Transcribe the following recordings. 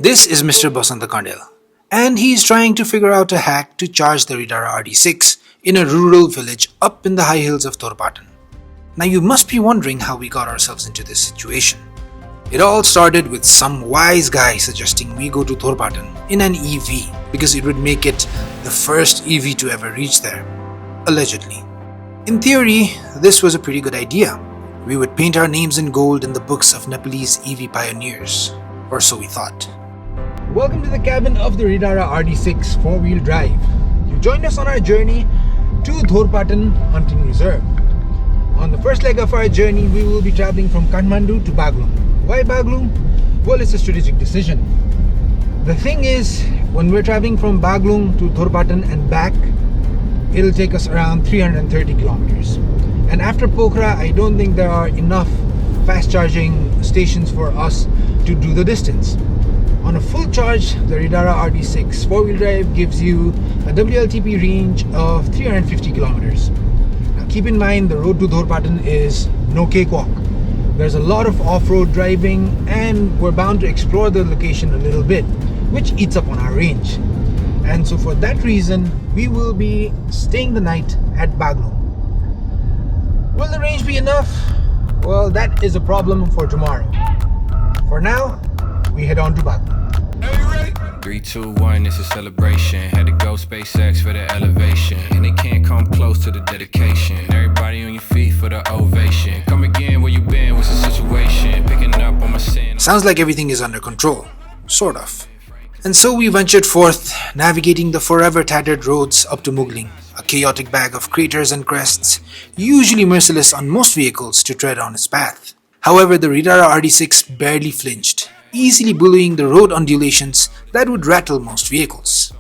This is Mr. Basanta Kandel, and he is trying to figure out a hack to charge the Riddara RD6 in a rural village up in the high hills of Dhorpatan. Now you must be wondering how we got ourselves into this situation. It all started with some wise guy suggesting we go to Dhorpatan in an EV because it would make it the first EV to ever reach there, allegedly. In theory, this was a pretty good idea. We would paint our names in gold in the books of Nepalese EV pioneers, or so we thought. Welcome to the cabin of the Riddara RD6 4-wheel drive. You joined us on our journey to Dhorpatan Hunting Reserve. On the first leg of our journey, we will be traveling from Kathmandu to Baglung. Why Baglung? Well, it's a strategic decision. The thing is, when we're traveling from Baglung to Dhorpatan and back, it'll take us around 330 kilometers. And after Pokhara, I don't think there are enough fast charging stations for us to do the distance. On a full charge, the Riddara RD6 4-wheel drive gives you a WLTP range of 350 kilometers. Now keep in mind, the road to Dhorpatan is no cakewalk. There's a lot of off-road driving and we're bound to explore the location a little bit, which eats up on our range. And so for that reason, we will be staying the night at Baglung. Will the range be enough? Well, that is a problem for tomorrow. For now, we head on to Baglung. 3, 2, 1, it's a celebration. Had to go SpaceX for the elevation. And they can't come close to the dedication. Everybody on your feet for the ovation. Come again, where you been, what's the situation? Picking up on my sin. Sounds like everything is under control. Sort of. And so we ventured forth, navigating the forever tattered roads up to Mugling, a chaotic bag of craters and crests, usually merciless on most vehicles to tread on its path. However, the Riddara RD6 barely flinched, easily bullying the road undulations that would rattle most vehicles.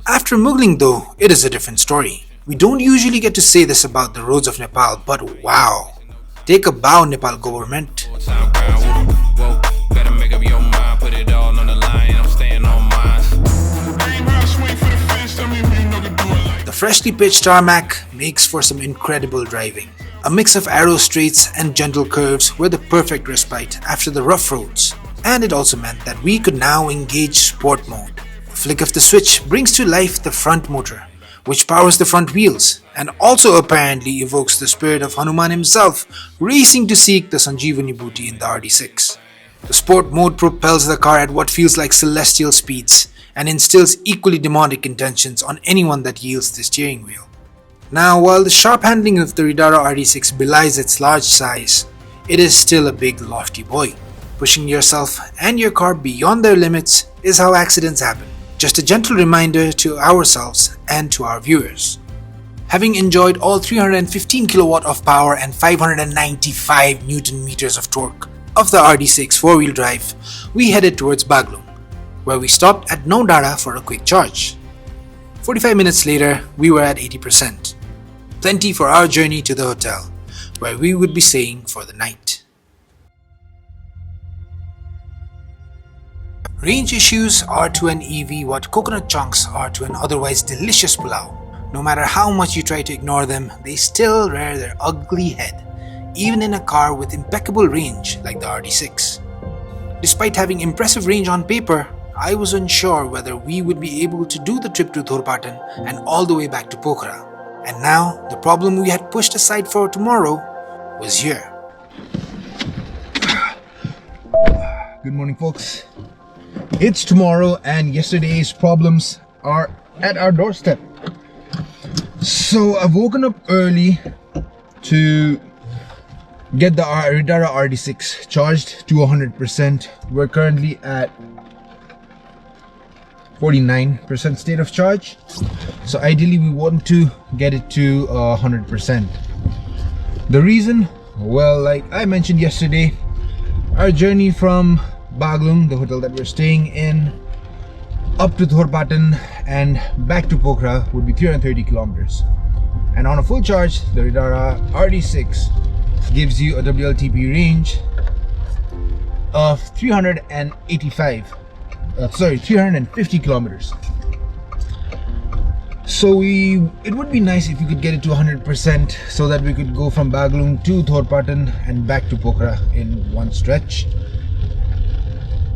After Mugling though, it is a different story. We don't usually get to say this about the roads of Nepal, but wow! Take a bow, Nepal government. The freshly pitched tarmac makes for some incredible driving. A mix of arrow straights and gentle curves were the perfect respite after the rough roads. And it also meant that we could now engage sport mode. A flick of the switch brings to life the front motor, which powers the front wheels, and also apparently evokes the spirit of Hanuman himself racing to seek the Sanjeevani booty in the RD6. The sport mode propels the car at what feels like celestial speeds and instills equally demonic intentions on anyone that yields the steering wheel. Now, while the sharp handling of the Riddara RD6 belies its large size, it is still a big lofty boy. Pushing yourself and your car beyond their limits is how accidents happen. Just a gentle reminder to ourselves and to our viewers. Having enjoyed all 315 kilowatt of power and 595 Newton meters of torque of the RD6 4-wheel drive, we headed towards Baglung, where we stopped at Nodara for a quick charge. 45 minutes later, we were at 80%. Plenty for our journey to the hotel, where we would be staying for the night. Range issues are to an EV what coconut chunks are to an otherwise delicious pulao. No matter how much you try to ignore them, they still rear their ugly head, even in a car with impeccable range like the RD6. Despite having impressive range on paper, I was unsure whether we would be able to do the trip to Dhorpatan and all the way back to Pokhara. And now, the problem we had pushed aside for tomorrow was here. Good morning, folks. It's tomorrow and yesterday's problems are at our doorstep. So I've woken up early to get the Riddara RD6 charged to 100%. We're currently at 49% state of charge. So ideally we want to get it to 100%. The reason? Well, like I mentioned yesterday, our journey from Baglung, the hotel that we're staying in, up to Dhorpatan and back to Pokhara would be 330 kilometers. And on a full charge, the Riddara RD6 gives you a WLTP range of 350 kilometers. So it would be nice if we could get it to 100% so that we could go from Baglung to Dhorpatan and back to Pokhara in one stretch.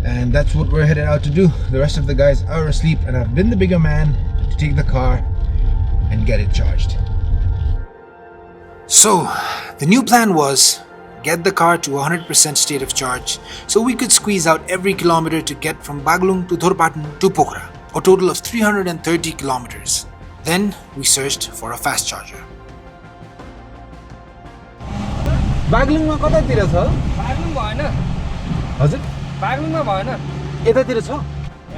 And that's what we're headed out to do. The rest of the guys are asleep, and I've been the bigger man to take the car and get it charged. So, the new plan was get the car to 100% state of charge so we could squeeze out every kilometer to get from Baglung to Dhorpatan to Pokhara, a total of 330 kilometers. Then we searched for a fast charger. बागलुङमा कतातिर छ? बागलुङ भएन हजुर बागलुङमा भएन यतातिर छ?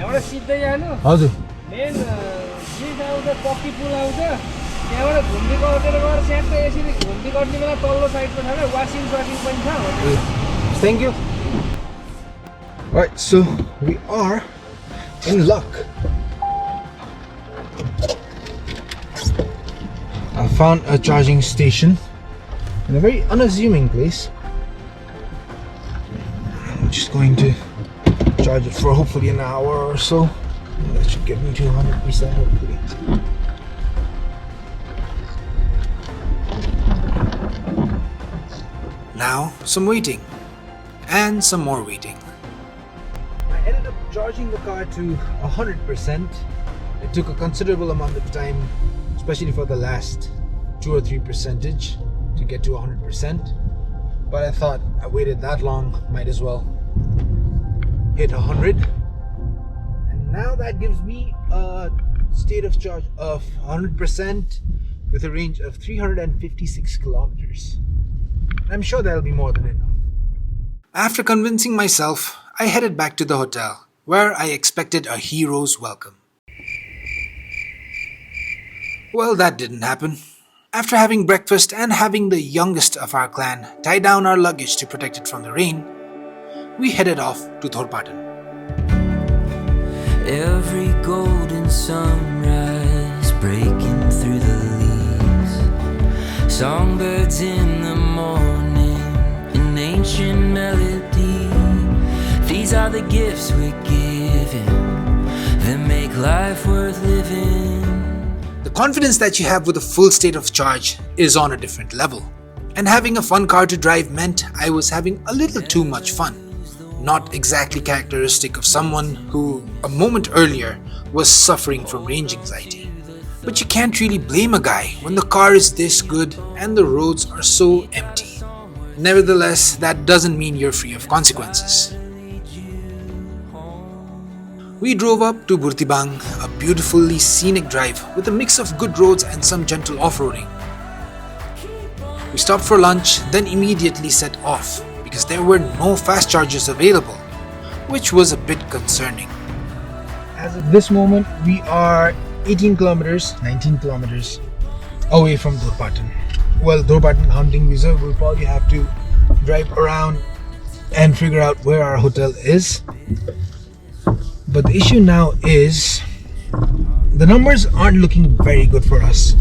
यहाँबाट सिधै जानु हजुर मेन ब्रिज आउँछ पक्की पुल आउँछ त्यहाँबाट घुम्ती कटेर गएर स्याट्टै यसरी घुम्ती कट्ने बेला तल्लो साइडमा छ क्या वासिङ पनि छ Thank you. Alright, so we are in luck. I found a charging station in a very unassuming place. I'm just going to charge it for hopefully an hour or so. That should get me to 100% hopefully. Now, some waiting. And some more waiting. I ended up charging the car to 100%. It took a considerable amount of time, especially for the last 2 or 3 percentage to get to 100%. But I thought I waited that long, might as well hit 100. And now that gives me a state of charge of 100% with a range of 356 kilometers. I'm sure that'll be more than enough. After convincing myself, I headed back to the hotel, where I expected a hero's welcome. Well, that didn't happen. After having breakfast and having the youngest of our clan tie down our luggage to protect it from the rain, we headed off to Dhorpatan. Every golden sunrise breaking through the leaves, songbirds in the morning, an ancient melody. These are the gifts we're given that make life worth living. The confidence that you have with a full state of charge is on a different level. And having a fun car to drive meant I was having a little too much fun. Not exactly characteristic of someone who, a moment earlier, was suffering from range anxiety. But you can't really blame a guy when the car is this good and the roads are so empty. Nevertheless, that doesn't mean you're free of consequences. We drove up to Bertibang, a beautifully scenic drive with a mix of good roads and some gentle off-roading. We stopped for lunch, then immediately set off because there were no fast chargers available, which was a bit concerning. As of this moment, we are 19 kilometers away from Dhorpatan. Well, Dhorpatan hunting visa, we'll probably have to drive around and figure out where our hotel is. But the issue now is the numbers aren't looking very good for us.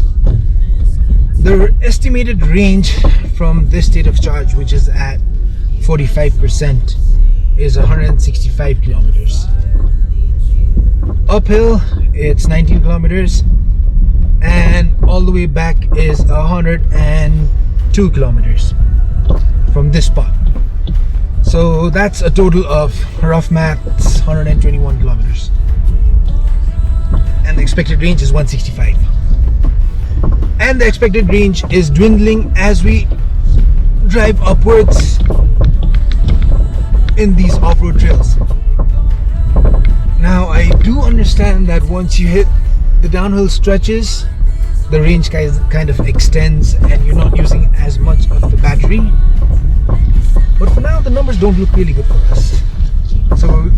The estimated range from this state of charge, which is at 45%, is 165 kilometers. Uphill, it's 19 kilometers, and all the way back is 102 kilometers from this spot. So that's a total of, rough maths, 121 kilometers. And the expected range is 165. And the expected range is dwindling as we drive upwards in these off-road trails. Now I do understand that once you hit the downhill stretches, the range kind of extends and you're not using as much of the battery. But for now, the numbers don't look really good for us. So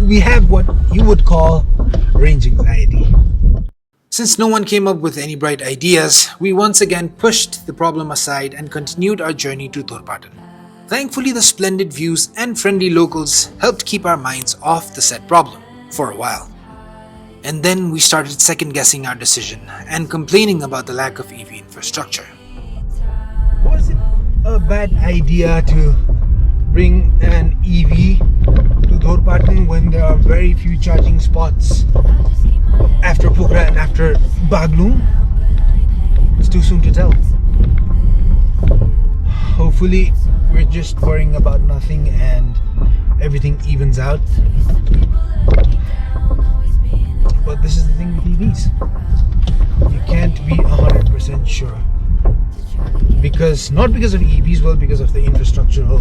we have what you would call range anxiety. Since no one came up with any bright ideas, we once again pushed the problem aside and continued our journey to Dhorpatan. Thankfully, the splendid views and friendly locals helped keep our minds off the said problem for a while. And then we started second-guessing our decision and complaining about the lack of EV infrastructure. Was it a bad idea to bring an EV to Dhorpatan when there are very few charging spots after Pokhara and after Baglung? It's too soon to tell. Hopefully we're just worrying about nothing and everything evens out. But this is the thing with EVs. You can't be 100% sure. Not because of EVs, well, because of the infrastructural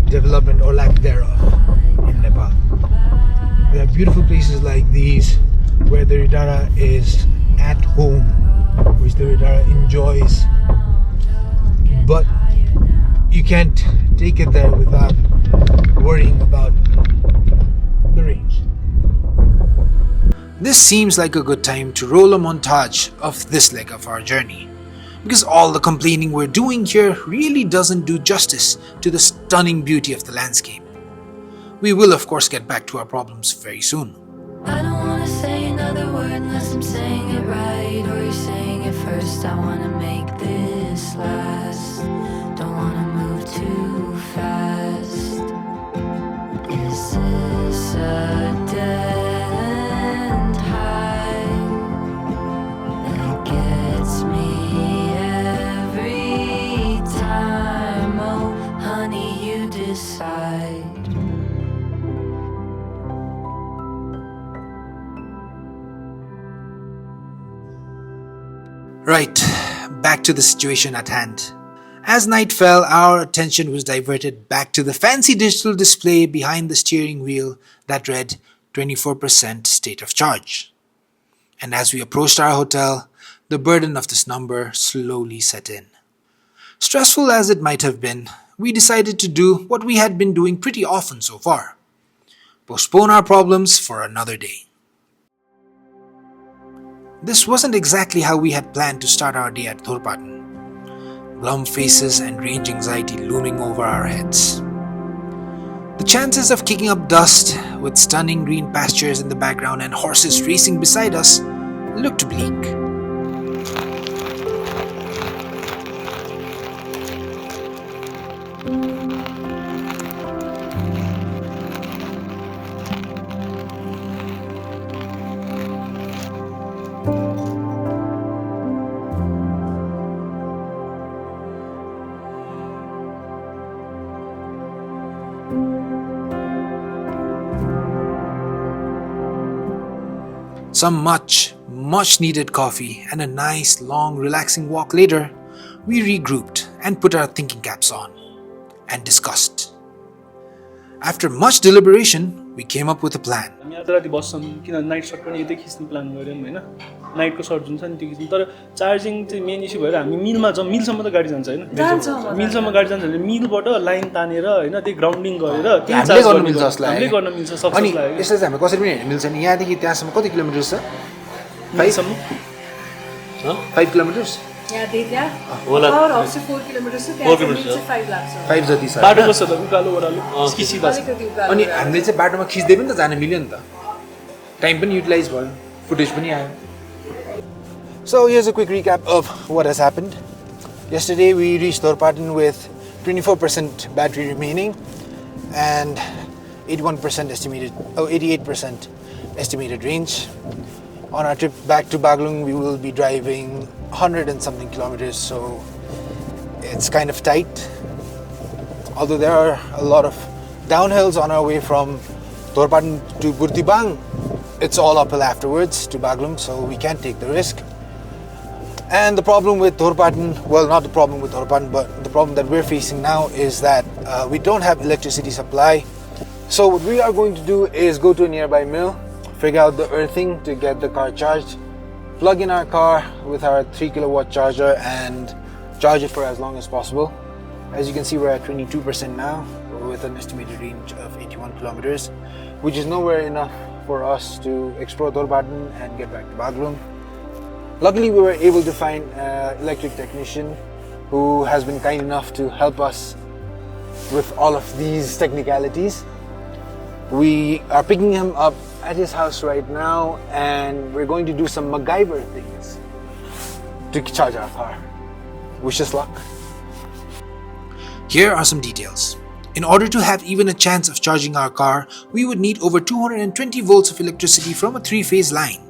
development or lack thereof in Nepal. We have beautiful places like these where the Riddara is at home, which the Riddara enjoys. But you can't take it there without worrying about the range. This seems like a good time to roll a montage of this leg of our journey, because all the complaining we're doing here really doesn't do justice to the stunning beauty of the landscape. We will of course get back to our problems very soon. I don't wanna say another word unless I'm saying it right or you're saying it first. I wanna make this last. Don't wanna move too fast. Is this a dead end high that gets me every time? Oh, honey, you decide. Right, back to the situation at hand. As night fell, our attention was diverted back to the fancy digital display behind the steering wheel that read 24% state of charge. And as we approached our hotel, the burden of this number slowly set in. Stressful as it might have been, we decided to do what we had been doing pretty often so far: postpone our problems for another day. This wasn't exactly how we had planned to start our day at Dhorpatan. Glum faces and range anxiety looming over our heads. The chances of kicking up dust with stunning green pastures in the background and horses racing beside us looked bleak. Some much needed coffee and a nice, long, relaxing walk later, we regrouped and put our thinking caps on and discussed. After much deliberation, we came up with a plan. हामी आज राति बस्छौँ किन night shirt पनि यतै खिच्ने plan गऱ्यौँ हैन नाइटको shirt जुन छ नि त्यो खिच्नु तर चार्जिङ चाहिँ मेन इस्यु भएर हामी मिलसम्म त गाडी जान्छ हैन मिलसम्म गाडी जान्छ भने मिलबाट लाइन तानेर हैन त्यो ग्राउन्डिङ गरेर त्यो हामीले गर्न मिल्छ जसलाई हामीले गर्न मिल्छ सक्छ अनि यसले चाहिँ हामी कसरी पनि हेर्न मिल्छ नि यहाँदेखि त्यहाँसम्म कति किलोमिटर छ 5 किलोमिटर्स यहाँदेखि त्यहाँ होला 4 किलोमिटर छ त्यहाँ 5 लाग्छ 5 जति छ बाटो कस्तो छ उकालो ओह्रालो किसिदा अनि हामीले चाहिँ बाटोमा खिच्दै पनि त जान मिल्यो नि त टाइम पनि युटिलाइज भयो फुटेज पनि आयो. So here's a quick recap of what has happened. Yesterday we reached Dhorpatan with 24% battery remaining and 88% estimated range. On our trip back to Baglung, we will be driving 100 and something kilometers, so it's kind of tight. Although there are a lot of downhills on our way from Dhorpatan to Bertibang, it's all uphill afterwards to Baglung, so we can't take the risk. And the problem with Dhorpatan, well, not the problem with Dhorpatan, but the problem that we're facing now is that we don't have electricity supply. So what we are going to do is go to a nearby mill, figure out the earthing to get the car charged, plug in our car with our 3 kilowatt charger and charge it for as long as possible. As you can see, we're at 22% now with an estimated range of 81 kilometers, which is nowhere enough for us to explore Dhorpatan and get back to Baglung. Luckily, we were able to find an electric technician who has been kind enough to help us with all of these technicalities. We are picking him up at his house right now, and we're going to do some MacGyver things to charge our car. Wish us luck. Here are some details. In order to have even a chance of charging our car, we would need over 220 volts of electricity from a 3-phase line.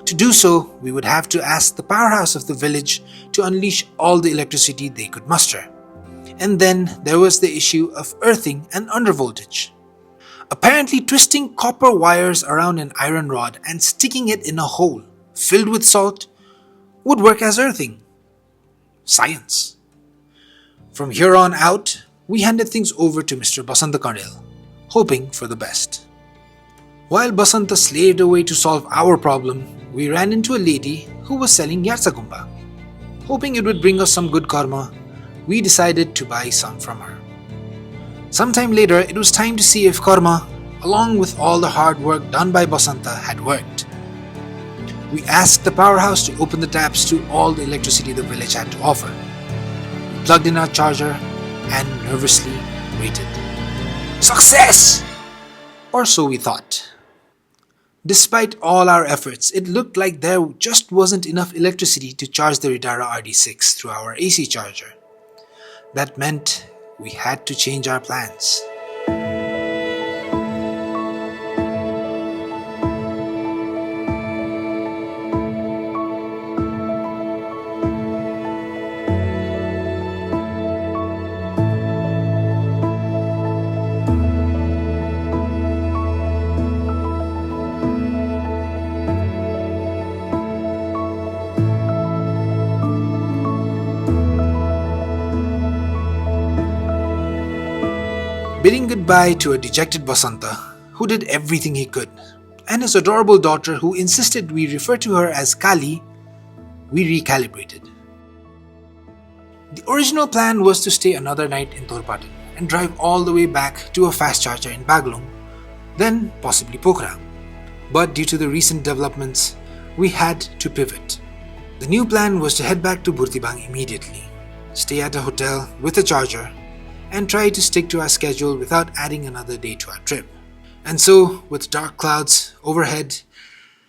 To do so, we would have to ask the powerhouse of the village to unleash all the electricity they could muster. And then there was the issue of earthing and undervoltage. Apparently, twisting copper wires around an iron rod and sticking it in a hole filled with salt would work as earthing. Science. From here on out, we handed things over to Mr. Basanta Kandel, hoping for the best. While Basanta slaved away to solve our problem, we ran into a lady who was selling Yarsagumba. Hoping it would bring us some good karma, we decided to buy some from her. Sometime later, it was time to see if karma, along with all the hard work done by Basanta, had worked. We asked the powerhouse to open the taps to all the electricity the village had to offer. We plugged in our charger and nervously waited. Success! Or so we thought. Despite all our efforts, it looked like there just wasn't enough electricity to charge the Riddara RD6 through our AC charger. That meant we had to change our plans. Bidding goodbye to a dejected Basanta who did everything he could, and his adorable daughter who insisted we refer to her as Kali, we recalibrated. The original plan was to stay another night in Dhorpatan and drive all the way back to a fast charger in Baglung, then possibly Pokhara. But due to the recent developments, we had to pivot. The new plan was to head back to Bertibang immediately, stay at a hotel with a charger, and try to stick to our schedule without adding another day to our trip. And so, with dark clouds overhead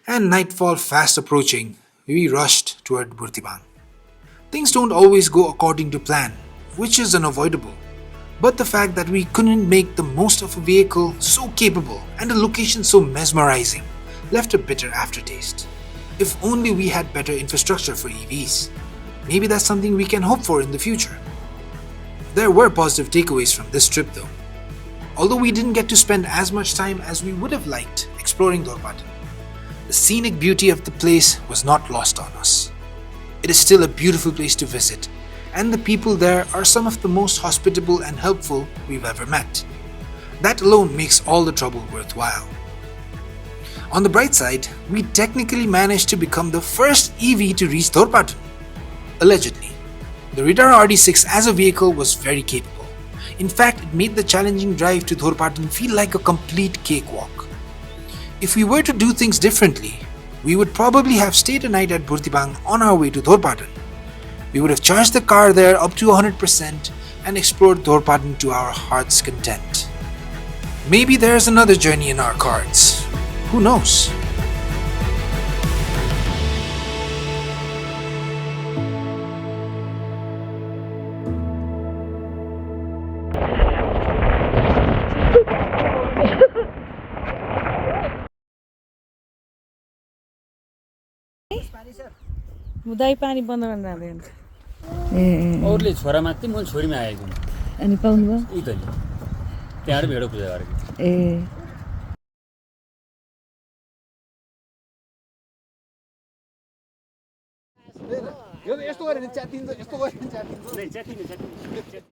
and nightfall fast approaching, we rushed toward Bertibang. Things don't always go according to plan, which is unavoidable. But the fact that we couldn't make the most of a vehicle so capable and a location so mesmerizing left a bitter aftertaste. If only we had better infrastructure for EVs. Maybe that's something we can hope for in the future. There were positive takeaways from this trip though. Although we didn't get to spend as much time as we would have liked exploring Dhorpatan, the scenic beauty of the place was not lost on us. It is still a beautiful place to visit, and the people there are some of the most hospitable and helpful we've ever met. That alone makes all the trouble worthwhile. On the bright side, we technically managed to become the first EV to reach Dhorpatan. Allegedly. The Riddara RD6 as a vehicle was very capable. In fact, it made the challenging drive to Dhorpatan feel like a complete cakewalk. If we were to do things differently, we would probably have stayed a night at Bertibang on our way to Dhorpatan. We would have charged the car there up to 100% and explored Dhorpatan to our heart's content. Maybe there's another journey in our cards. Who knows? दाइ पानी बन्द गर्न जाँदैन अरूले छोरा माग्थे मैले छोरीमा आएको अनि पाउनु भयो इतले त्यहाँबाट भेडो पूजा गरेको यस्तो गऱ्यो भने च्यातिन्छ यस्तो गऱ्यो भने च्यातिन्छ